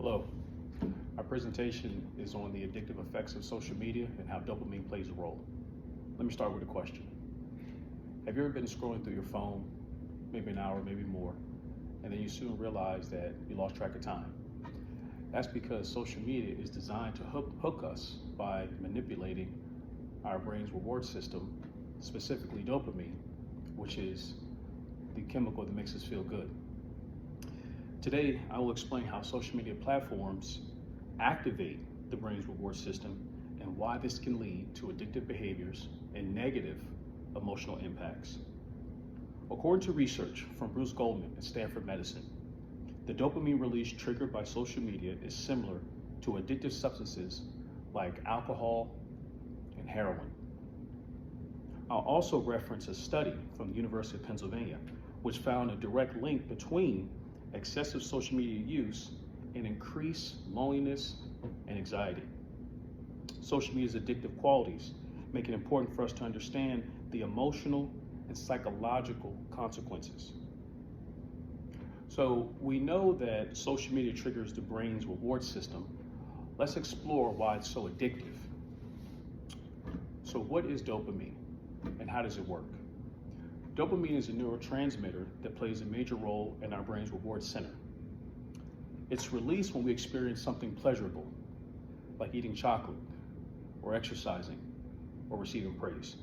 Hello. Our presentation is on the addictive effects of social media and how dopamine plays a role. Let me start with a question. Have you ever been scrolling through your phone, maybe an hour, maybe more, and then you soon realize that you lost track of time? That's because social media is designed to hook us by manipulating our brain's reward system, specifically dopamine, which is the chemical that makes us feel good. Today, I will explain how social media platforms activate the brain's reward system and why this can lead to addictive behaviors and negative emotional impacts. According to research from Bruce Goldman at Stanford Medicine, the dopamine release triggered by social media is similar to addictive substances like alcohol and heroin. I'll also reference a study from the University of Pennsylvania, which found a direct link between excessive social media use and increased loneliness and anxiety. Social media's addictive qualities make it important for us to understand the emotional and psychological consequences. So we know that social media triggers the brain's reward system. Let's explore why it's so addictive. So what is dopamine and how does it work? Dopamine is a neurotransmitter that plays a major role in our brain's reward center. It's released when we experience something pleasurable, like eating chocolate, or exercising, or receiving praise.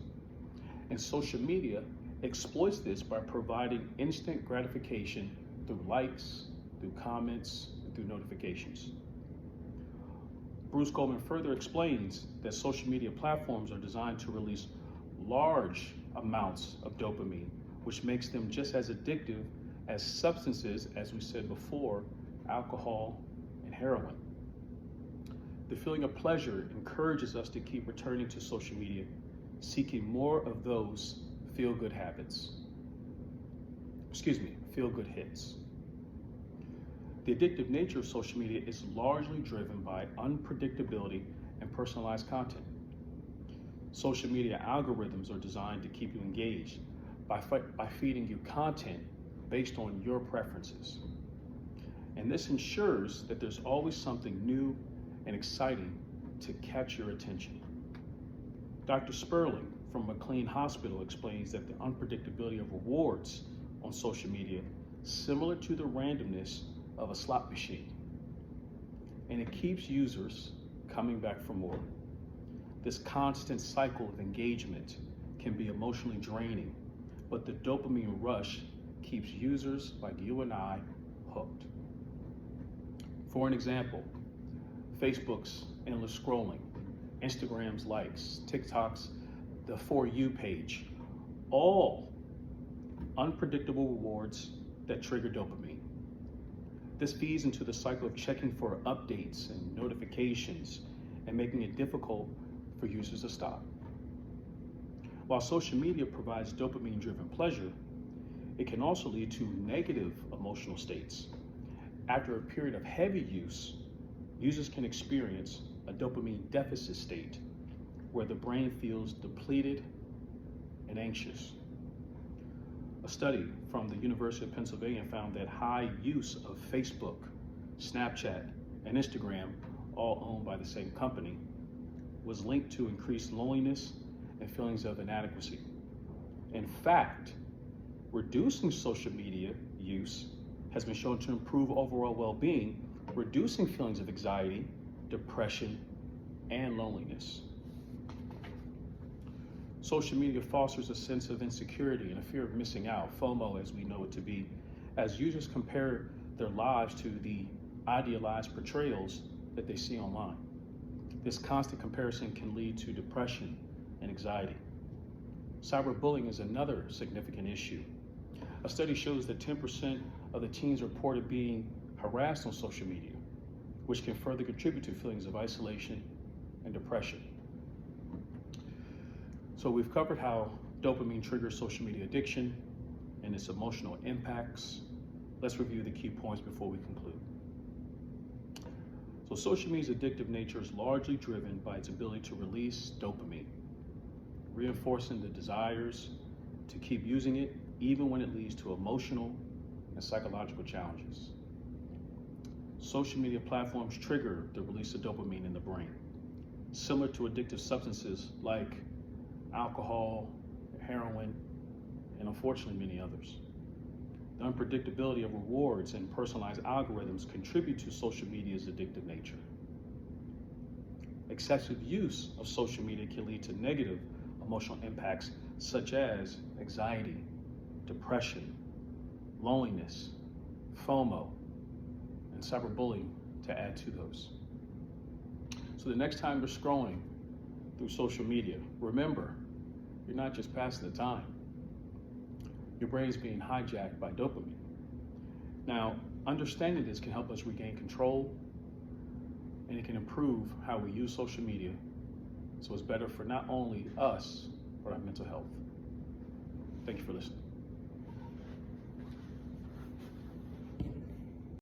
And social media exploits this by providing instant gratification through likes, through comments, and through notifications. Bruce Goldman further explains that social media platforms are designed to release large amounts of dopamine, which makes them just as addictive as substances, as we said before, alcohol and heroin. The feeling of pleasure encourages us to keep returning to social media, seeking more of those feel-good hits. The addictive nature of social media is largely driven by unpredictability and personalized content. Social media algorithms are designed to keep you engaged by feeding you content based on your preferences. And this ensures that there's always something new and exciting to catch your attention. Dr. Sperling from McLean Hospital explains that the unpredictability of rewards on social media is similar to the randomness of a slot machine, and it keeps users coming back for more. This constant cycle of engagement can be emotionally draining, but the dopamine rush keeps users like you and I hooked. For an example, Facebook's endless scrolling, Instagram's likes, TikTok's the For You page, all unpredictable rewards that trigger dopamine. This feeds into the cycle of checking for updates and notifications and making it difficult for users to stop. While social media provides dopamine-driven pleasure, it can also lead to negative emotional states. After a period of heavy use, users can experience a dopamine deficit state where the brain feels depleted and anxious. A study from the University of Pennsylvania found that high use of Facebook, Snapchat, and Instagram, all owned by the same company, was linked to increased loneliness and feelings of inadequacy. In fact, reducing social media use has been shown to improve overall well-being, reducing feelings of anxiety, depression, and loneliness. Social media fosters a sense of insecurity and a fear of missing out, FOMO as we know it to be, as users compare their lives to the idealized portrayals that they see online. This constant comparison can lead to depression and anxiety. Cyberbullying is another significant issue. A study shows that 10% of the teens reported being harassed on social media, which can further contribute to feelings of isolation and depression. So we've covered how dopamine triggers social media addiction and its emotional impacts. Let's review the key points before we conclude. So social media's addictive nature is largely driven by its ability to release dopamine, reinforcing the desires to keep using it even when it leads to emotional and psychological challenges. Social media platforms trigger the release of dopamine in the brain, similar to addictive substances like alcohol, heroin, and unfortunately many others. The unpredictability of rewards and personalized algorithms contribute to social media's addictive nature. Excessive use of social media can lead to negative emotional impacts such as anxiety, depression, loneliness, FOMO, and cyberbullying to add to those. So the next time you're scrolling through social media, remember, you're not just passing the time. Your brain is being hijacked by dopamine. Now, understanding this can help us regain control, and it can improve how we use social media so it's better for not only us, but our mental health. Thank you for listening.